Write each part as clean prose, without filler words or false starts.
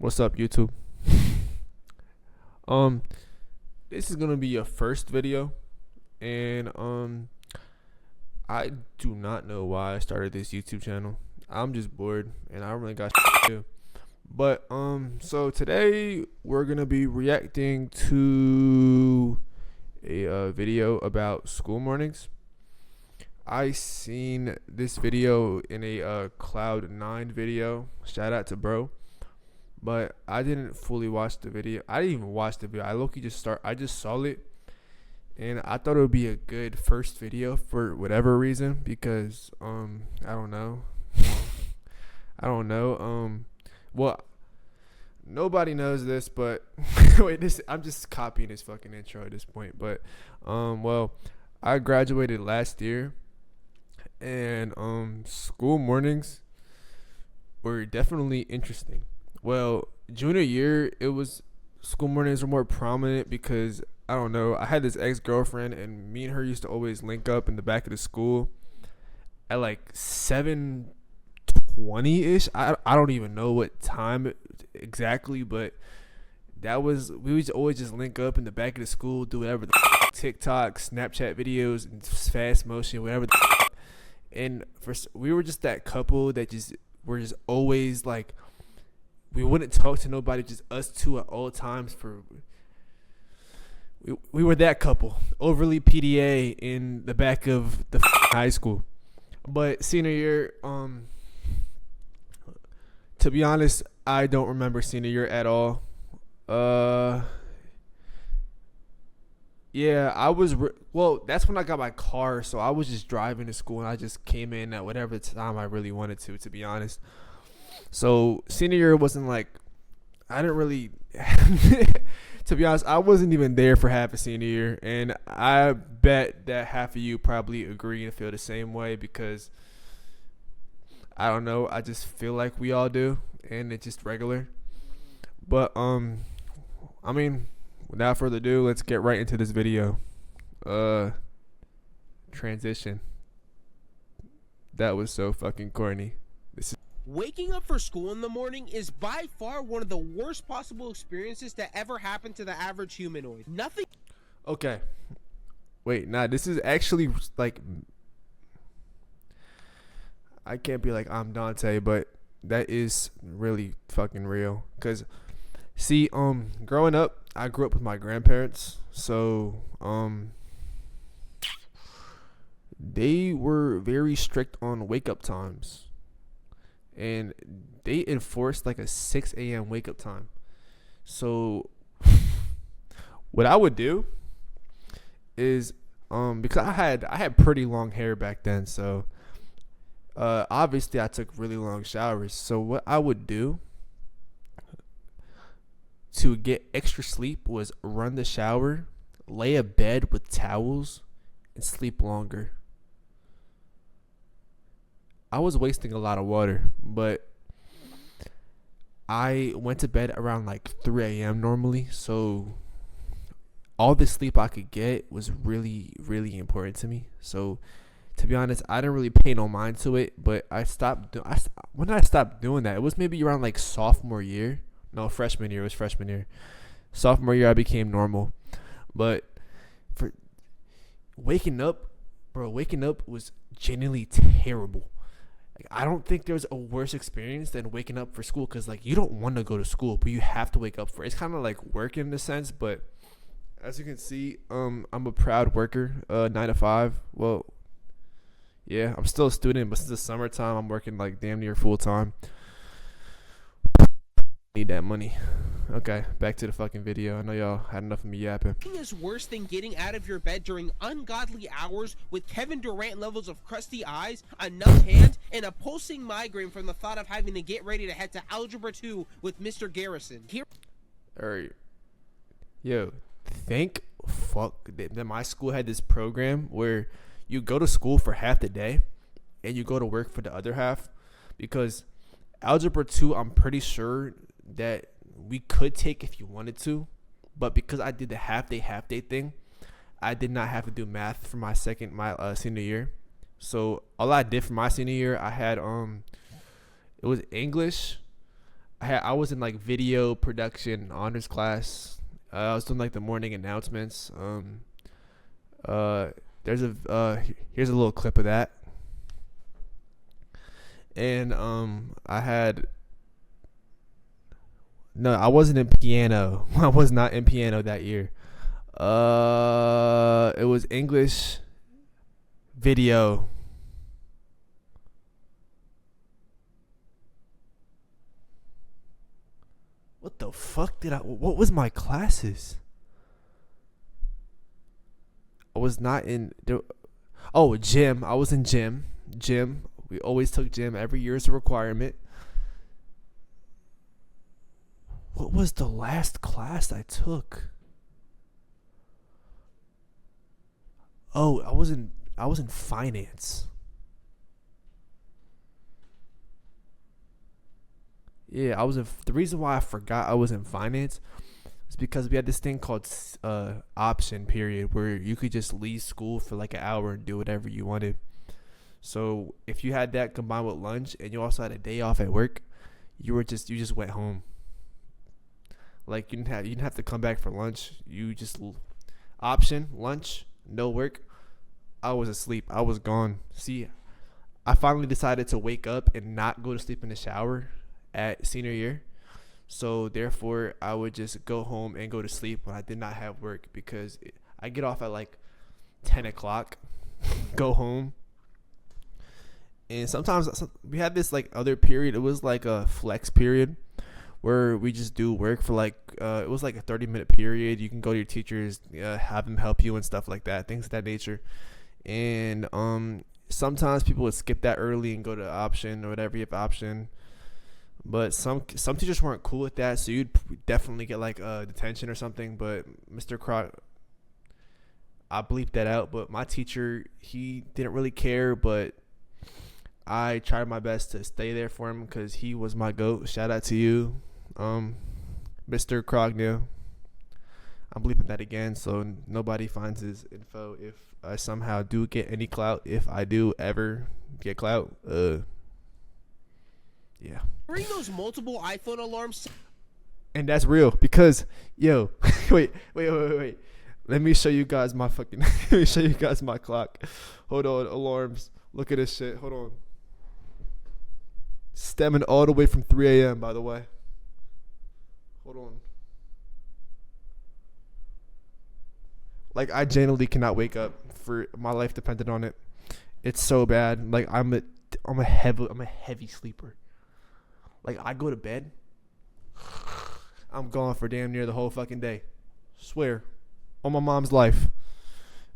What's up, YouTube? Um, this is gonna be your first video, and I do not know why I started this YouTube channel. I'm just bored, and I don't really got shit to do. But so today we're gonna be reacting to a video about school mornings. I seen this video in a Cloud9 video. Shout out to bro. But I didn't fully watch the video. I didn't even watch the video. I just saw it, and I thought it would be a good first video for whatever reason because I don't know. Well, nobody knows this, but wait, I'm just copying his fucking intro at this point. But well, I graduated last year, and school mornings were definitely interesting. Well, junior year, school mornings were more prominent because I don't know. I had this ex-girlfriend, and me and her used to always link up in the back of the school at like 7:20 ish. I don't even know what time exactly, but we would always just link up in the back of the school, do whatever TikTok, Snapchat videos, and fast motion, whatever. And we were just that couple that were just always like. We wouldn't talk to nobody, just us two at all times. We were that couple, overly PDA in the back of the high school. But senior year, to be honest, I don't remember senior year at all. Yeah, well, that's when I got my car, so I was just driving to school, and I just came in at whatever time I really wanted to be honest. So senior year wasn't like, I didn't really, to be honest, I wasn't even there for half a senior year, and I bet that half of you probably agree and feel the same way because I don't know, I just feel like we all do, and it's just regular. But I mean, without further ado, let's get right into this video. Transition. That was so fucking corny. Waking up for school in the morning is by far one of the worst possible experiences to ever happen to the average humanoid. Nothing. Okay. Wait, nah, this is actually like. I can't be like I'm Dante, but that is really fucking real. Cause, see, growing up, I grew up with my grandparents, so they were very strict on wake up times. And they enforced like a 6 a.m. wake up time. So what I would do is because I had pretty long hair back then, so obviously I took really long showers. So what I would do to get extra sleep was run the shower, lay a bed with towels, and sleep longer. I was wasting a lot of water, but I went to bed around like 3 a.m. normally, so all the sleep I could get was really, really important to me. So, to be honest, I didn't really pay no mind to it, but when did I stop doing that? It was maybe around like sophomore year. No, freshman year. It was freshman year. Sophomore year, I became normal. But for waking up was genuinely terrible. I don't think there's a worse experience than waking up for school because, like, you don't want to go to school, but you have to wake up for it. It's kind of like work in a sense, but as you can see, I'm a proud worker, 9 to 5. Well, yeah, I'm still a student, but since the summertime, I'm working, like, damn near full time. Need that money. Okay, back to the fucking video. I know y'all had enough of me yapping. Nothing is worse than getting out of your bed during ungodly hours with Kevin Durant levels of crusty eyes, a numb hand, and a pulsing migraine from the thought of having to get ready to head to Algebra 2 with Mr. Garrison. Alright. Yo, thank fuck that my school had this program where you go to school for half the day and you go to work for the other half, because Algebra 2, I'm pretty sure that we could take if you wanted to, but because I did the half day thing, I did not have to do math for my senior year. So all I did for my senior year, I had it was English, I was in like video production honors class. I was doing like the morning announcements. Uh, there's a here's a little clip of that, and I had no, I wasn't in piano. I was not in piano that year. It was English video. What the fuck did I? What was my classes? I was not in. Oh, gym. I was in gym. Gym. We always took gym every year as a requirement. What was the last class I took? Oh, I was in finance. Yeah, I was in. The reason why I forgot I was in finance is because we had this thing called option period where you could just leave school for like an hour and do whatever you wanted. So if you had that combined with lunch and you also had a day off at work, you just went home. Like you didn't have to come back for lunch. You just option lunch, no work. I was asleep. I was gone. See, I finally decided to wake up and not go to sleep in the shower at senior year. So therefore, I would just go home and go to sleep when I did not have work because I get off at like 10 o'clock, go home. And sometimes we had this like other period. It was like a flex period where we just do work for like, it was like a 30-minute period. You can go to your teachers, have them help you and stuff like that, things of that nature. And sometimes people would skip that early and go to option or whatever you have option. But some teachers weren't cool with that, so you'd definitely get like detention or something. But Mr. Croc, I bleeped that out. But my teacher, he didn't really care, but I tried my best to stay there for him because he was my GOAT. Shout out to you, Mr. Crognew. I'm bleeping that again so nobody finds his info if I somehow do get any clout. If I do ever get clout, yeah. Bring those multiple iPhone alarms. And that's real because, yo, wait. Let me show you guys my fucking, let me show you guys my clock. Hold on, alarms. Look at this shit. Hold on. Stemming all the way from 3 a.m., by the way. Hold on. Like, I genuinely cannot wake up. For my life depended on it. It's so bad. Like, I'm a heavy sleeper. Like, I go to bed, I'm gone for damn near the whole fucking day. Swear. On my mom's life.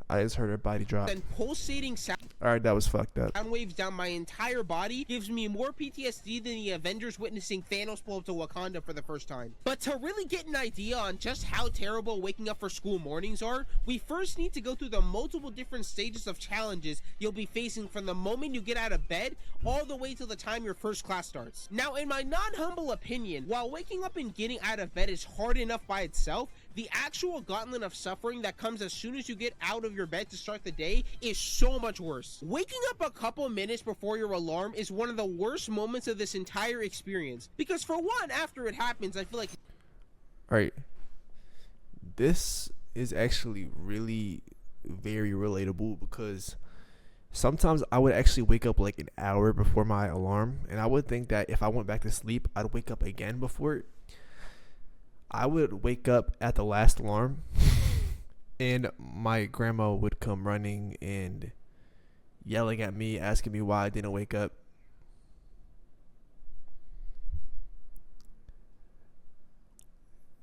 I just heard her body drop. And pulsating sound. Alright, that was fucked up. Sound waves down my entire body gives me more PTSD than the Avengers witnessing Thanos pull up to Wakanda for the first time. But to really get an idea on just how terrible waking up for school mornings are, we first need to go through the multiple different stages of challenges you'll be facing from the moment you get out of bed all the way till the time your first class starts. Now, in my non-humble opinion, while waking up and getting out of bed is hard enough by itself, the actual gauntlet of suffering that comes as soon as you get out of your bed to start the day is so much worse. Waking up a couple minutes before your alarm is one of the worst moments of this entire experience. Because for one, after it happens, I feel like... Alright. This is actually really very relatable because sometimes I would actually wake up like an hour before my alarm. And I would think that if I went back to sleep, I'd wake up again before it. I would wake up at the last alarm and my grandma would come running and yelling at me, asking me why I didn't wake up.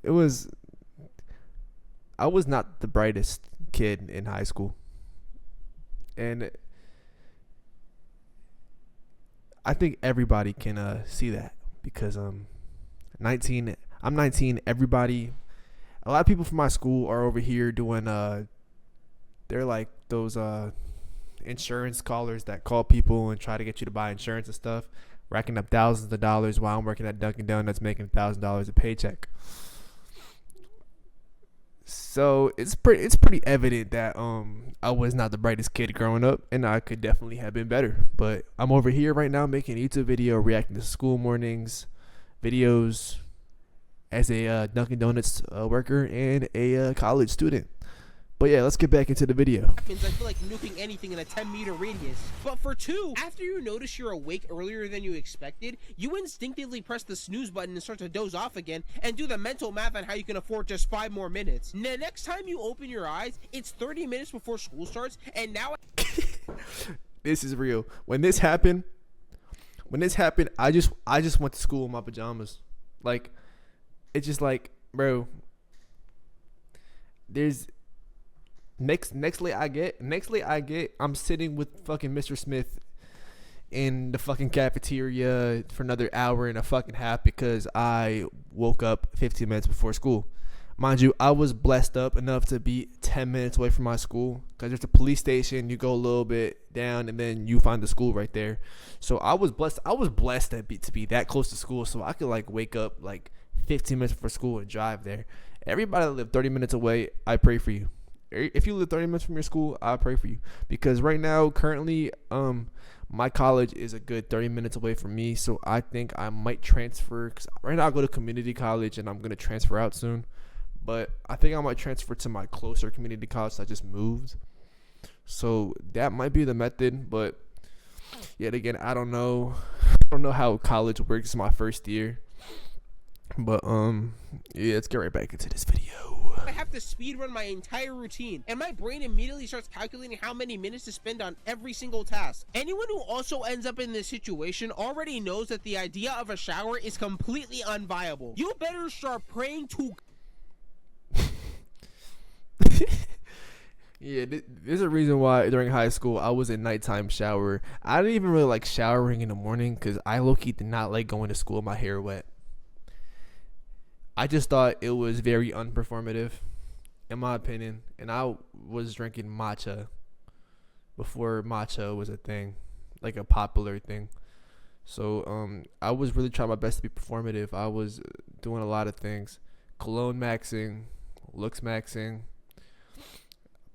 I was not the brightest kid in high school. And I think everybody can see that because 19 I'm 19. Everybody, a lot of people from my school are over here doing, they're like those insurance callers that call people and try to get you to buy insurance and stuff, racking up thousands of dollars while I'm working at Dunkin' Donuts making $1,000 a paycheck. So it's pretty evident that I was not the brightest kid growing up, and I could definitely have been better. But I'm over here right now making a YouTube video reacting to school mornings. videos as a Dunkin' Donuts worker and a college student. But yeah, let's get back into the video. Happens, I feel like nuking anything in a 10-meter radius. But for 2, after you notice you're awake earlier than you expected, you instinctively press the snooze button and start to doze off again and do the mental math on how you can afford just 5 more minutes. The next time you open your eyes, it's 30 minutes before school starts, and now This is real. When this happened, I just went to school in my pajamas. Like, it's just like, bro, there's Nextly I get, I'm sitting with fucking Mr. Smith in the fucking cafeteria for another hour and a fucking half because I woke up 15 minutes before school. Mind you, I was blessed up enough to be 10 minutes away from my school because there's a police station. You go a little bit down and then you find the school right there. So I was blessed. To be that close to school, so I could like wake up like 15 minutes before school and drive there. Everybody that live 30 minutes away, I pray for you. If you live 30 minutes from your school, I pray for you, because right now, currently, my college is a good 30 minutes away from me. So I think I might transfer, because right now I go to community college and I'm going to transfer out soon. But I think I might transfer to my closer community college. I just moved. So that might be the method. But yet again, I don't know. I don't know how college works. It's my first year. But yeah, let's get right back into this video. I have to speed run my entire routine, and my brain immediately starts calculating how many minutes to spend on every single task. Anyone who also ends up in this situation already knows that the idea of a shower is completely unviable. You better start praying to Yeah, there's a reason why during high school I was a nighttime shower. I didn't even really like showering in the morning because I low-key did not like going to school with my hair wet. I just thought it was very unperformative, in my opinion. And I was drinking matcha before matcha was a thing, like a popular thing. So I was really trying my best to be performative. I was doing a lot of things, cologne maxing, looks maxing.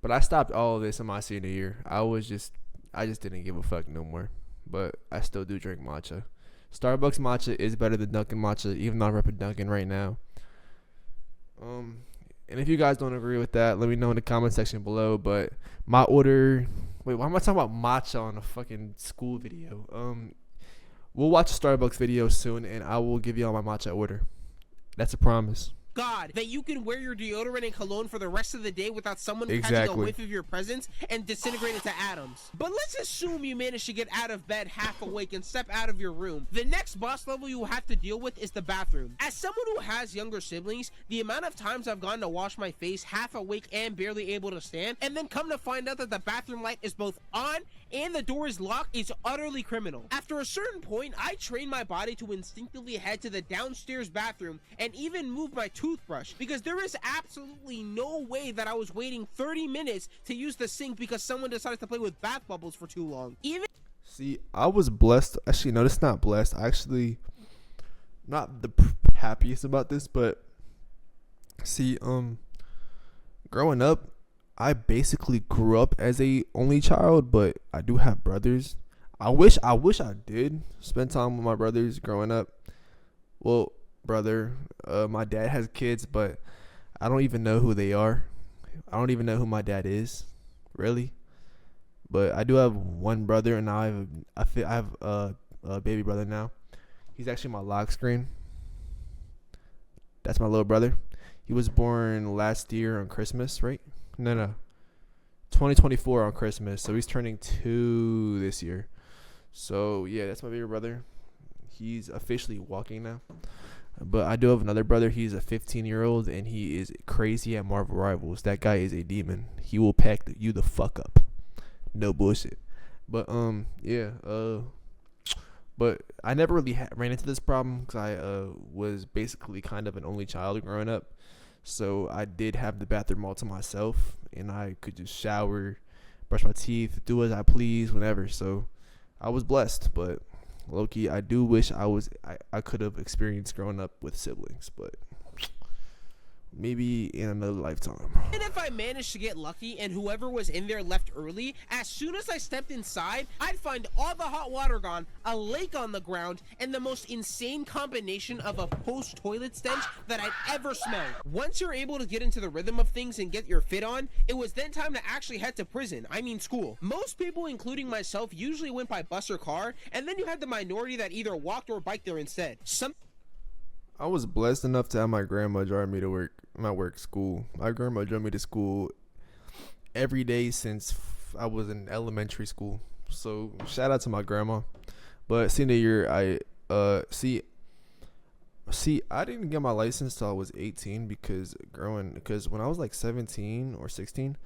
But I stopped all of this in my senior year. I just didn't give a fuck no more. But I still do drink matcha. Starbucks matcha is better than Dunkin' matcha, even though I'm repping Dunkin' right now. And if you guys don't agree with that, let me know in the comment section below. But my order, wait, why am I talking about matcha on a fucking school video? We'll watch a Starbucks video soon, and I will give you all my matcha order. That's a promise. God that you can wear your deodorant and cologne for the rest of the day without someone catching a Exactly. whiff of your presence and disintegrate into atoms. But let's assume you manage to get out of bed half awake and step out of your room. The next boss level you will have to deal with is the bathroom. As someone who has younger siblings, the amount of times I've gone to wash my face half awake and barely able to stand, and then come to find out that the bathroom light is both on and the door is locked, is utterly criminal. After a certain point, I train my body to instinctively head to the downstairs bathroom and even move my toothbrush, because there is absolutely no way that I was waiting 30 minutes to use the sink because someone decided to play with bath bubbles for too long. See, I was blessed. Actually, no, that's not blessed. I actually not the happiest about this, but see, growing up, I basically grew up as a only child, but I do have brothers. I wish I did spend time with my brothers growing up. Well, brother, my dad has kids, but I don't even know who they are. I don't even know who my dad is, really. But I do have one brother, and I have a baby brother now. He's actually my lock screen. That's my little brother. He was born last year on Christmas, right? No. 2024 on Christmas. So he's turning 2 this year. So yeah, that's my baby brother. He's officially walking now. But I do have another brother. He's a 15-year-old, and he is crazy at Marvel Rivals. That guy is a demon. He will pack you the fuck up. No bullshit. But yeah. But I never really ran into this problem because I was basically kind of an only child growing up. So I did have the bathroom all to myself, and I could just shower, brush my teeth, do as I please whenever. So I was blessed, but low-key, I do wish I could have experienced growing up with siblings, but maybe in another lifetime. And if I managed to get lucky and whoever was in there left early, as soon as I stepped inside, I'd find all the hot water gone, a lake on the ground, and the most insane combination of a post-toilet stench that I'd ever smelled. Once you're able to get into the rhythm of things and get your fit on, it was then time to actually head to prison, I mean school. Most people, including myself, usually went by bus or car, and then you had the minority that either walked or biked there instead. I was blessed enough to have my grandma drive me to work, school. My grandma drove me to school every day since I was in elementary school. So shout out to my grandma. But senior year, I I didn't get my license till I was 18 because when I was like 17 or 16,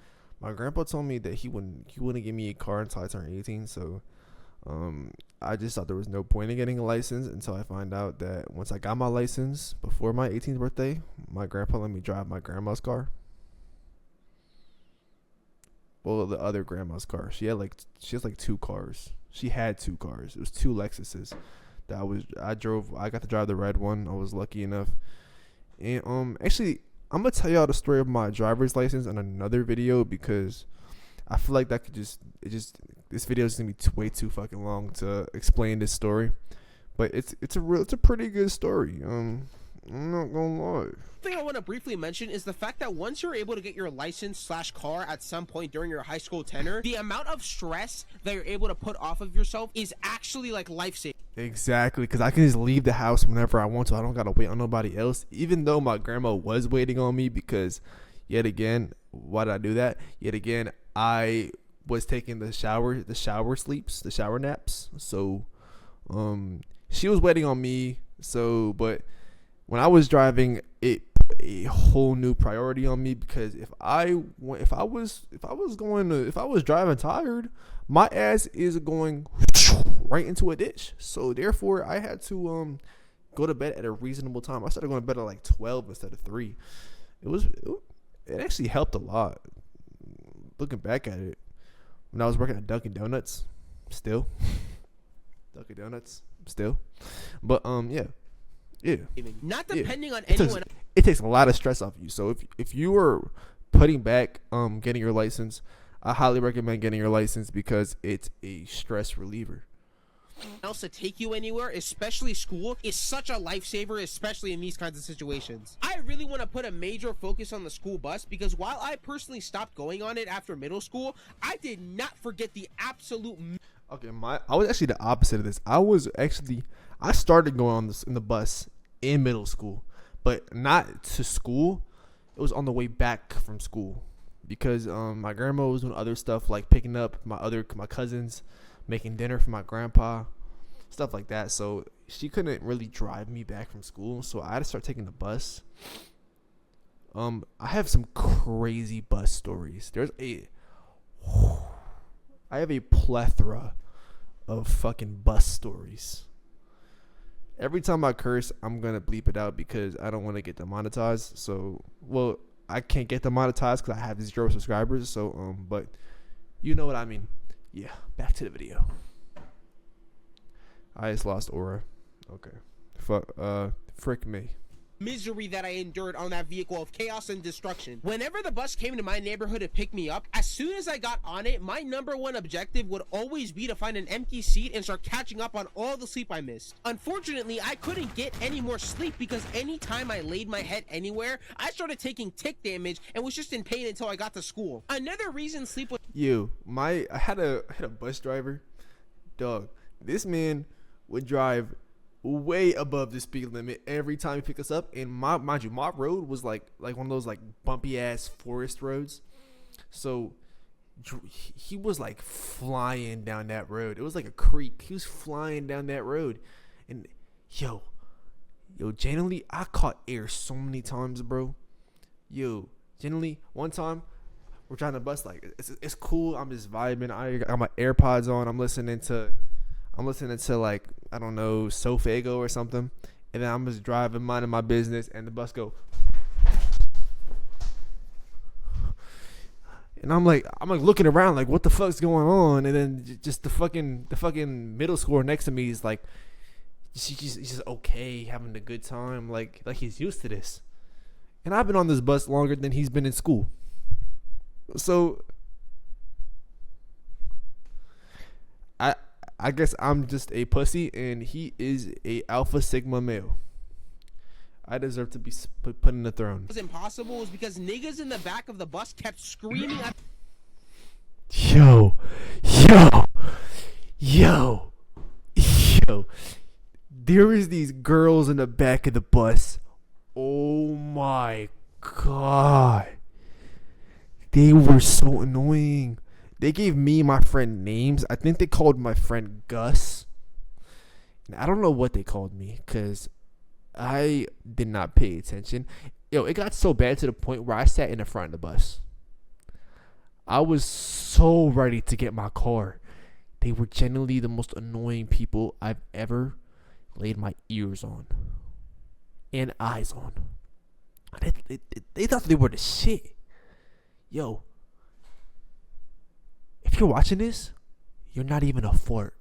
my grandpa told me that he wouldn't give me a car until I turned 18. So I just thought there was no point in getting a license until I find out that once I got my license before my 18th birthday, my grandpa let me drive my grandma's car. Well, the other grandma's car. She has like two cars. She had two cars. It was two Lexuses that I drove. I got to drive the red one. I was lucky enough. And actually, I'm gonna tell y'all the story of my driver's license in another video because I feel like that could this video is gonna be way too fucking long to explain this story, but it's a pretty good story. I'm not gonna lie. Thing I want to briefly mention is the fact that once you're able to get your license/car at some point during your high school tenure, the amount of stress that you're able to put off of yourself is actually like life-saving. Exactly, because I can just leave the house whenever I want to. I don't gotta wait on nobody else, even though my grandma was waiting on me because, yet again, why did I do that? Yet again, I was taking the shower naps. So, she was waiting on me. So, but when I was driving, it put a whole new priority on me because if I was driving tired, my ass is going right into a ditch. So therefore, I had to go to bed at a reasonable time. I started going to bed at like 12 instead of 3. It actually helped a lot. Looking back at it, when I was working at Dunkin' Donuts, still. But yeah. Not depending on anyone. It takes a lot of stress off you. So if you are putting back getting your license, I highly recommend getting your license because it's a stress reliever. Else to take you anywhere, especially school, is such a lifesaver, especially in these kinds of situations. I really want to put a major focus on the school bus because while I personally stopped going on it after middle school, I did not forget the absolute. Okay, I was actually the opposite of this. I started going on this in the bus in middle school, but not to school. It was on the way back from school because my grandma was doing other stuff like picking up my cousins, making dinner for my grandpa, stuff like that. So she couldn't really drive me back from school, so I had to start taking the bus. I have some crazy bus stories. I have a plethora of fucking bus stories. Every time I curse, I'm gonna bleep it out because I don't want to get demonetized. So, well, I can't get demonetized because I have 0 subscribers. So, but you know what I mean. Yeah, back to the video. I just lost aura. Okay. Frick me. Misery that I endured on that vehicle of chaos and destruction. Whenever the bus came to my neighborhood to pick me up, as soon as I got on it, my number one objective would always be to find an empty seat and start catching up on all the sleep I missed. Unfortunately, I couldn't get any more sleep because anytime I laid my head anywhere, I started taking tick damage and was just in pain until I got to school. Another reason sleep was I had a bus driver, dog. This man would drive way above the speed limit every time he picked us up, and mind you, my road was like one of those like bumpy ass forest roads. So he was like flying down that road. It was like a creek. He was flying down that road, and yo, genuinely, I caught air so many times, bro. Genuinely, one time we're trying to bus, like it's cool. I'm just vibing. I got my AirPods on. I'm listening to like, I don't know, Sofago or something, and then I'm just driving, minding my business, and the bus go, and I'm like looking around like, what the fuck's going on? And then just the fucking middle schooler next to me is like, he's just okay, having a good time, like he's used to this. And I've been on this bus longer than he's been in school. So I I guess I'm just a pussy and he is a alpha sigma male. I deserve to be put in the throne. Was impossible was because niggas in the back of the bus kept screaming at Yo, yo, yo, yo. There is these girls in the back of the bus. Oh my god. They were so annoying. They gave me and my friend names. I think they called my friend Gus. And I don't know what they called me because I did not pay attention. Yo, it got so bad to the point where I sat in the front of the bus. I was so ready to get my car. They were genuinely the most annoying people I've ever laid my ears on and eyes on. They thought they were the shit. Yo, if you're watching this, you're not even a fort.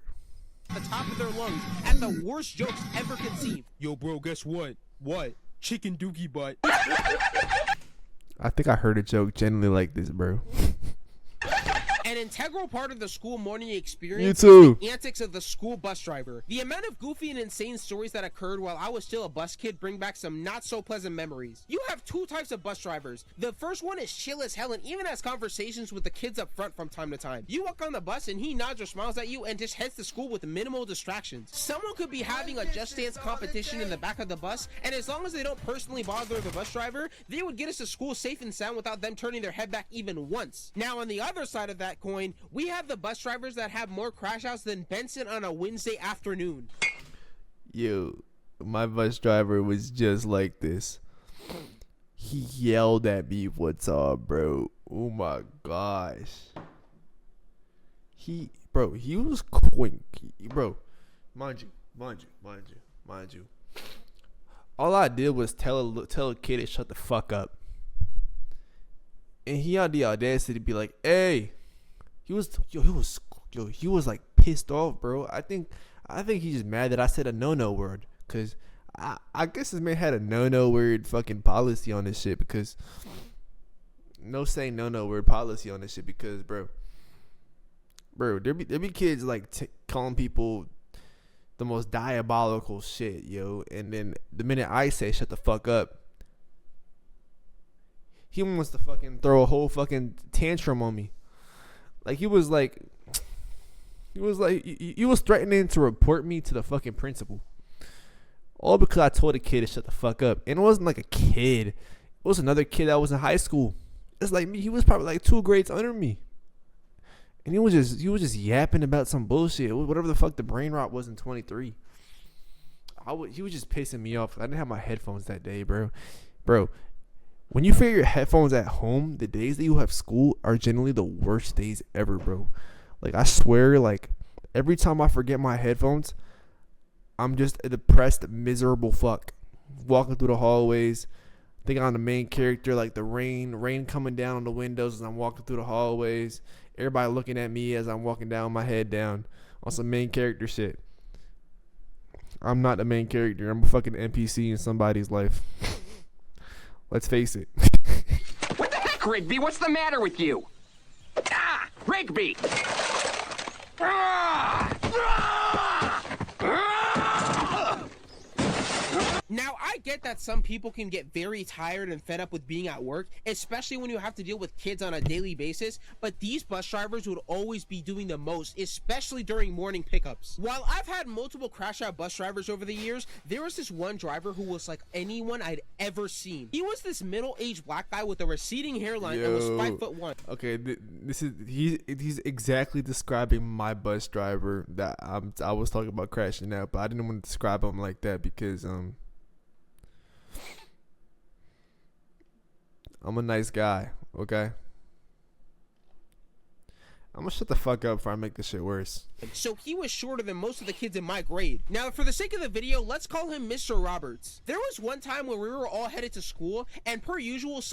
the top of their lungs at the worst jokes ever conceived. Yo, bro, guess what? What? Chicken dookie butt. I think I heard a joke genuinely like this, bro. An integral part of the school morning experience You too. is the antics of the school bus driver. The amount of goofy and insane stories that occurred while I was still a bus kid bring back some not so pleasant memories. You have two types of bus drivers. The first one is chill as hell and even has conversations with the kids up front from time to time. You walk on the bus and he nods or smiles at you and just heads to school with minimal distractions. Someone could be having a Just Dance competition in the back of the bus, and as long as they don't personally bother the bus driver, they would get us to school safe and sound without them turning their head back even once. Now on the other side of that coin, we have the bus drivers that have more crash outs than Benson on a Wednesday afternoon. Yo, my bus driver was just like this. He yelled at me one time, bro. Oh my gosh. He was quick, bro. Mind you. All I did was tell a kid to shut the fuck up. And he had the audacity to be like, "Hey." He was like pissed off, bro. I think he's just mad that I said a no word, cause I guess this man had a no word fucking policy on this shit, because no saying no word policy on this shit, because bro, there be kids like calling people the most diabolical shit, yo, and then the minute I say shut the fuck up, he wants to fucking throw a whole fucking tantrum on me. Like he was threatening to report me to the fucking principal, all because I told a kid to shut the fuck up. And it wasn't like a kid; it was another kid that was in high school. It's like me; he was probably like 2 grades under me, and he was just yapping about some bullshit, whatever the fuck the brain rot was in 23. He was just pissing me off. I didn't have my headphones that day, bro. When you forget your headphones at home, the days that you have school are generally the worst days ever, bro. Like, I swear, like, every time I forget my headphones, I'm just a depressed, miserable fuck. Walking through the hallways, thinking I'm the main character, like the rain coming down on the windows as I'm walking through the hallways. Everybody looking at me as I'm walking down, my head down, on some main character shit. I'm not the main character. I'm a fucking NPC in somebody's life. Let's face it. What the heck, Rigby? What's the matter with you? Ah! Rigby! Ah! Ah! Ah! Now, I get that some people can get very tired and fed up with being at work, especially when you have to deal with kids on a daily basis, but these bus drivers would always be doing the most, especially during morning pickups. While I've had multiple crash out bus drivers over the years, there was this one driver who was like anyone I'd ever seen. He was this middle-aged black guy with a receding hairline and was 5'1". Okay, he's exactly describing my bus driver that I was talking about crashing out, but I didn't want to describe him like that because I'm a nice guy, okay? I'm gonna shut the fuck up before I make this shit worse. So he was shorter than most of the kids in my grade. Now, for the sake of the video, let's call him Mr. Roberts. There was one time when we were all headed to school, and per usual,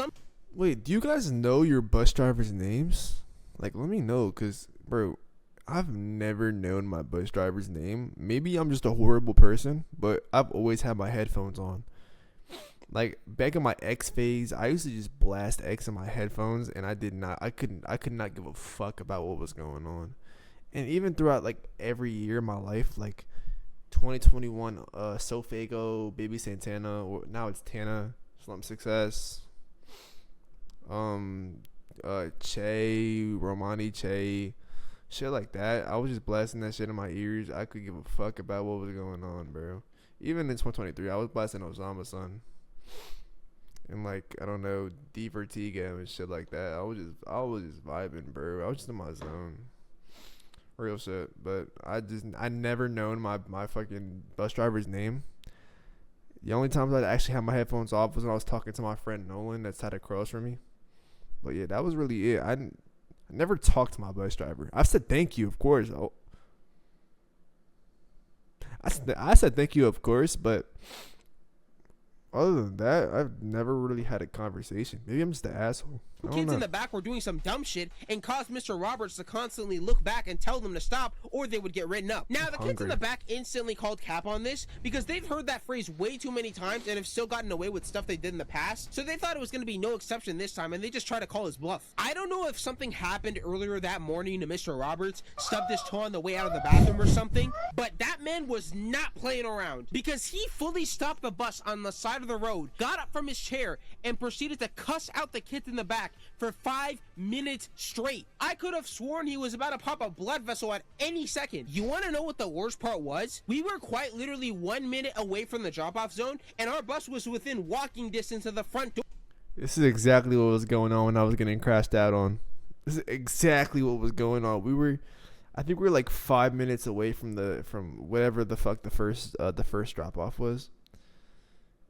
Wait, do you guys know your bus drivers' names? Like, let me know, cause bro, I've never known my bus driver's name. Maybe I'm just a horrible person, but I've always had my headphones on. Like back in my X phase, I used to just blast X in my headphones, and I could not give a fuck about what was going on. And even throughout like every year of my life, like 2021, Sofago, Baby Santana, or now it's Tana, Slump Success, Che, Romani Che, shit like that. I was just blasting that shit in my ears. I could give a fuck about what was going on, bro. Even in 2023, I was blasting Osama Son. And like, I don't know, D Vertigo and shit like that. I was just vibing, bro. I was just in my zone. Real shit. But I never known my fucking bus driver's name. The only times I'd actually have my headphones off was when I was talking to my friend Nolan that sat across from me. But yeah, that was really it. I never talked to my bus driver. I said thank you, of course. Oh, I said thank you, of course, but other than that, I've never really had a conversation. Maybe I'm just an asshole. Kids in the back were doing some dumb shit and caused Mr. Roberts to constantly look back and tell them to stop, or they would get written up. Now, the kids in the back instantly called cap on this because they've heard that phrase way too many times and have still gotten away with stuff they did in the past, so they thought it was going to be no exception this time, and they just tried to call his bluff. I don't know if something happened earlier that morning to Mr. Roberts, stubbed his toe on the way out of the bathroom or something, but that man was not playing around because he fully stopped the bus on the side of the road, got up from his chair, and proceeded to cuss out the kids in the back for 5 minutes straight. I could have sworn he was about to pop a blood vessel at any second. You want to know what the worst part was? We were quite literally 1 minute away from the drop-off zone, and our bus was within walking distance of the front door. This is exactly what was going on when I was getting crashed out on. This is exactly what was going on. I think we were like 5 minutes away from whatever the fuck the first drop-off was.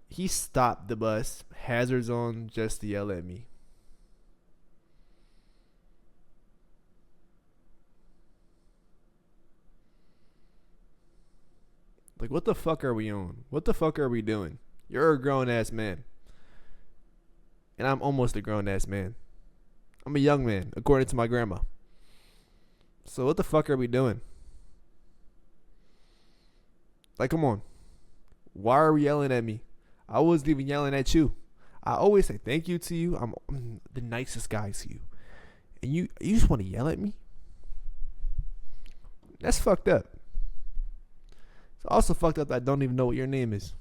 He stopped the bus, hazards on, just to yell at me. Like, what the fuck are we on? What the fuck are we doing? You're a grown-ass man. And I'm almost a grown-ass man. I'm a young man, according to my grandma. So what the fuck are we doing? Like, come on. Why are we yelling at me? I wasn't even yelling at you. I always say thank you to you. I'm the nicest guy to you. And you just want to yell at me? That's fucked up. It's also fucked up that I don't even know what your name is.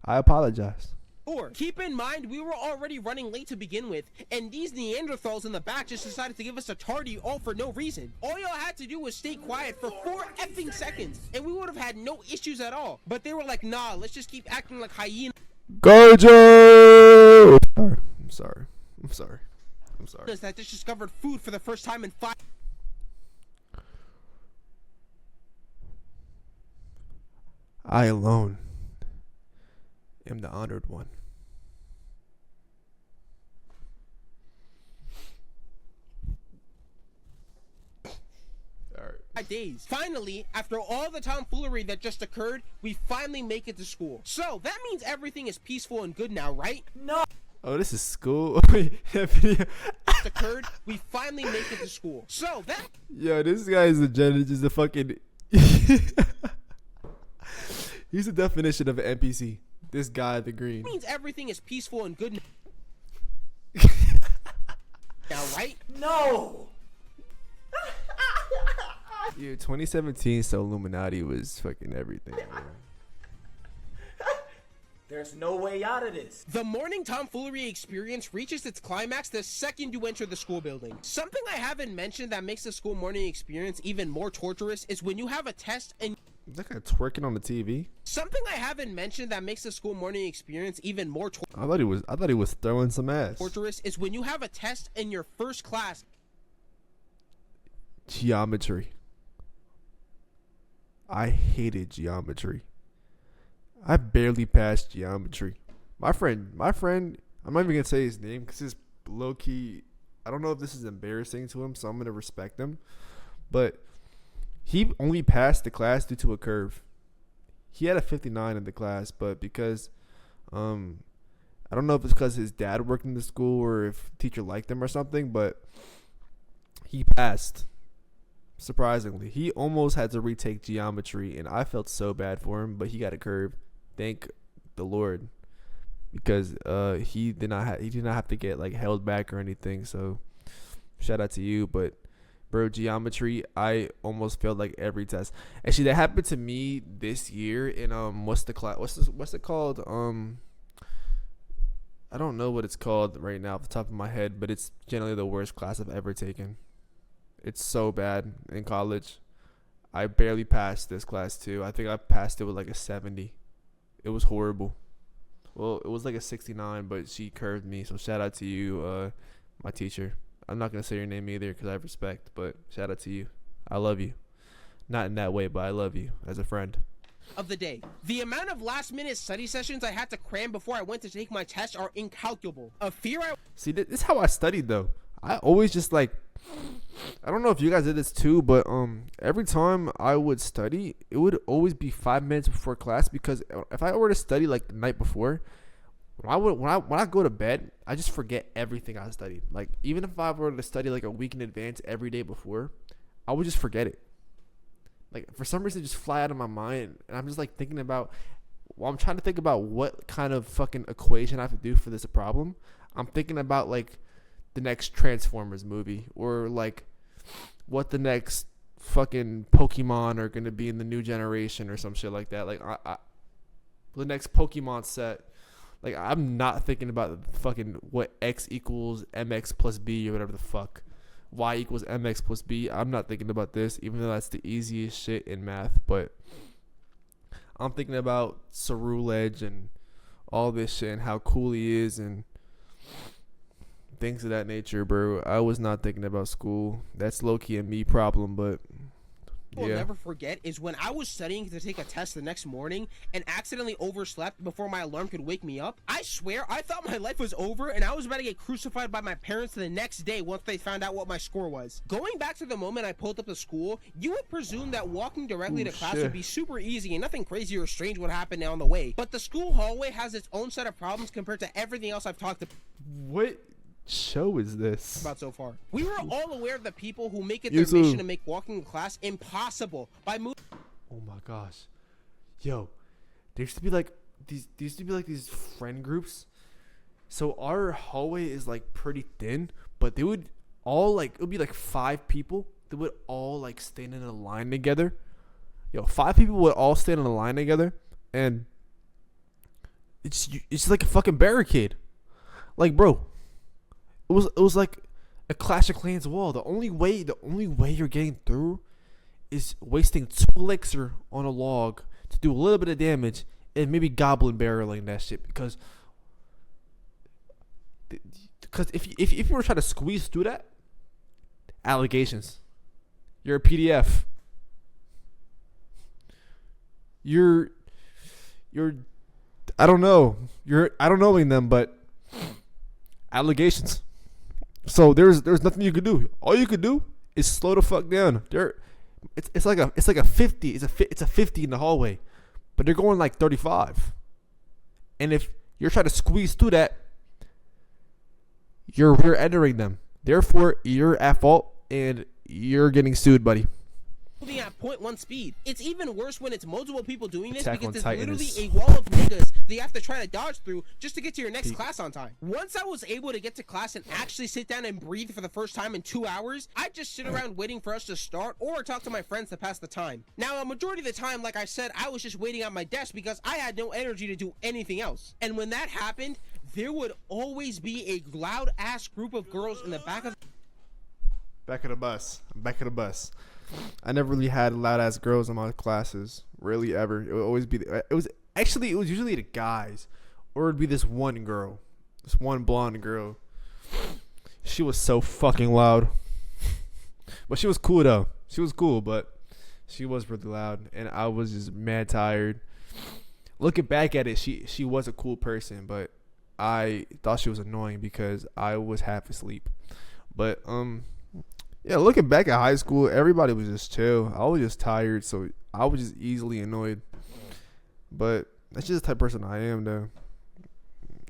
I apologize. Or, keep in mind, we were already running late to begin with, and these Neanderthals in the back just decided to give us a tardy all for no reason. All y'all had to do was stay quiet for 4 effing seconds, and we would have had no issues at all. But they were like, nah, let's just keep acting like hyenas. Gojo! I'm sorry. That just discovered food for the first time in 5. I alone am the honored one. Days. Finally, after all the tomfoolery that just occurred, we finally make it to school. So that means everything is peaceful and good now, right? No. Oh, this is school. Occurred, we finally make it to school. So that. Yo, this guy is just a fucking. He's the definition of an NPC. This guy, the green. Means everything is peaceful and good now, right? No. Dude, 2017, so Illuminati was fucking everything, man. There's no way out of this. The morning tomfoolery experience reaches its climax the second you enter the school building. Something I haven't mentioned that makes the school morning experience even more torturous is when you have a test and... Is that guy twerking on the TV? Something I haven't mentioned that makes the school morning experience even more I thought he was throwing some ass. Torturous is when you have a test in your first class. Geometry. I hated geometry. I barely passed geometry. My friend, I'm not even gonna say his name because it's low key. I don't know if this is embarrassing to him, so I'm gonna respect him. But he only passed the class due to a curve. He had a 59 in the class, but because I don't know if it's because his dad worked in the school or if the teacher liked him or something, but he passed. Surprisingly, he almost had to retake geometry, and I felt so bad for him, but he got a curve. Thank the Lord. because he did not have to get like held back or anything. So shout out to you. But bro, geometry, I almost failed like every test. Actually, that happened to me this year in what's the class? What's it called? I don't know what it's called right now off the top of my head, but it's generally the worst class I've ever taken. It's so bad in college. I barely passed this class too. I think I passed it with like a 70. It was horrible. Well, it was like a 69, but she curved me. So shout out to you, my teacher. I'm not gonna say your name either because I have respect, but shout out to you. I love you. Not in that way, but I love you as a friend. Of the day. The amount of last-minute study sessions I had to cram before I went to take my test are incalculable. A fear I See, this is how I studied though. I always just like, I don't know if you guys did this too, but every time I would study, it would always be 5 minutes before class, because if I were to study like the night before, when I go to bed, I just forget everything I studied. Like even if I were to study like a week in advance every day before, I would just forget it. Like for some reason, it just fly out of my mind, and I'm just like thinking about. Well, I'm trying to think about what kind of fucking equation I have to do for this problem. I'm thinking about like the next Transformers movie, or like what the next fucking Pokemon are gonna be in the new generation or some shit like that. Like the next Pokemon set. Like I'm not thinking about fucking what X equals MX plus B or whatever the fuck. Y equals MX plus B. I'm not thinking about this, even though that's the easiest shit in math. But I'm thinking about cerulemon and all this shit and how cool he is and things of that nature, bro. I was not thinking about school. That's low-key a me problem, but will yeah. never forget is when I was studying to take a test the next morning and accidentally overslept before my alarm could wake me up. I swear I thought my life was over and I was about to get crucified by my parents the next day once they found out what my score was. Going back to the moment I pulled up to school, you would presume that walking directly to class would be super easy and nothing crazy or strange would happen on the way. But the school hallway has its own set of problems compared to everything else I've talked What show is this about so far. We were all aware of the people who make it their mission to make walking to class impossible by moving. Oh my gosh, yo, there used to be like these friend groups. So our hallway is like pretty thin, but they would all like, it would be like 5 people. They would all like stand in a line together. Yo, 5 people would all stand in a line together, and it's like a fucking barricade. Like, bro, it was like a Clash of Clans wall. The only way you're getting through is wasting 2 elixir on a log to do a little bit of damage and maybe goblin barreling that shit, because if you were trying to squeeze through that, allegations. You're a PDF. You're I don't know. I don't knowing them, but allegations. So there's nothing you could do. All you could do is slow the fuck down. It's like a 50. It's a 50 in the hallway, but they're going like 35. And if you're trying to squeeze through that, you're rear-ending them. Therefore, you're at fault and you're getting sued, buddy. Moving at 0.1 speed. It's even worse when it's multiple people doing this, Attack because on there's Titan literally is- a wall of niggas that you have to try to dodge through just to get to your next class on time. Once I was able to get to class and actually sit down and breathe for the first time in 2 hours, I'd just sit around waiting for us to start or talk to my friends to pass the time. Now, a majority of the time, like I said, I was just waiting at my desk because I had no energy to do anything else. And when that happened, there would always be a loud-ass group of girls in the back of the bus. I never really had loud ass girls in my classes, really ever. It would always be. It was usually the guys, or it'd be this one girl, this one blonde girl. She was so fucking loud, but she was cool though. She was cool, but she was really loud, and I was just mad tired. Looking back at it, she was a cool person, but I thought she was annoying because I was half asleep. But yeah, looking back at high school, everybody was just chill. I was just tired, so I was just easily annoyed. But that's just the type of person I am, though.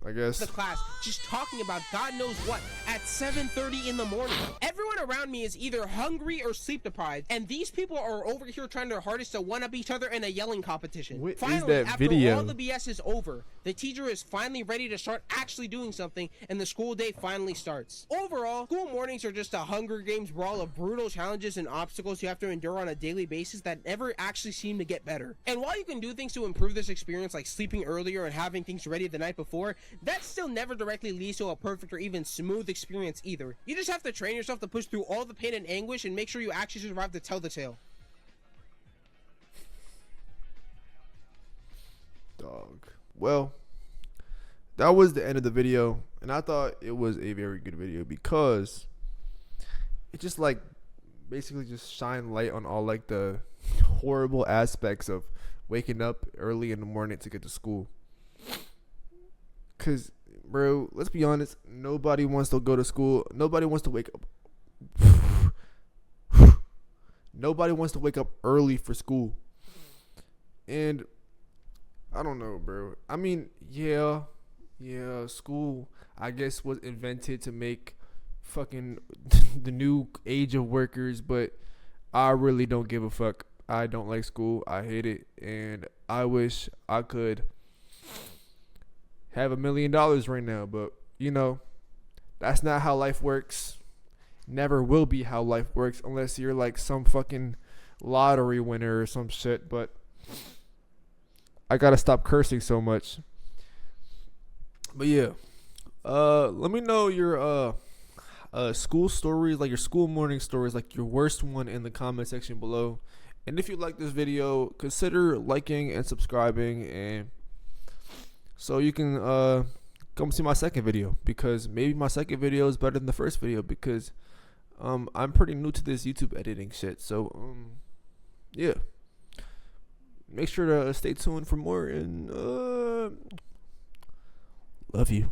I guess. The class, just talking about God knows what at 7:30 in the morning. Everyone around me is either hungry or sleep deprived, and these people are over here trying their hardest to one-up each other in a yelling competition. What is Finally, that after video? all the BS is over, The teacher is finally ready to start actually doing something, and the school day finally starts. Overall, school mornings are just a Hunger Games brawl of brutal challenges and obstacles you have to endure on a daily basis that never actually seem to get better. And while you can do things to improve this experience, like sleeping earlier and having things ready the night before, that still never directly leads to a perfect or even smooth experience either. You just have to train yourself to push through all the pain and anguish and make sure you actually survive to tell the tale. Dog. Well, that was the end of the video, and I thought it was a very good video because it just like basically just shine light on all like the horrible aspects of waking up early in the morning to get to school. Cause bro, let's be honest, nobody wants to go to school. Nobody wants to wake up. Nobody wants to wake up early for school. And I don't know, bro. I mean, yeah, school, I guess, was invented to make fucking the new age of workers, but I really don't give a fuck. I don't like school. I hate it. And I wish I could have $1 million right now, but, you know, that's not how life works. Never will be how life works unless you're like some fucking lottery winner or some shit, but I gotta stop cursing so much. But yeah, let me know your school stories, like your school morning stories, like your worst one in the comment section below. And if you like this video, consider liking and subscribing, and so you can come see my second video, because maybe my second video is better than the first video, because I'm pretty new to this YouTube editing shit. So yeah. Make sure to stay tuned for more, and love you.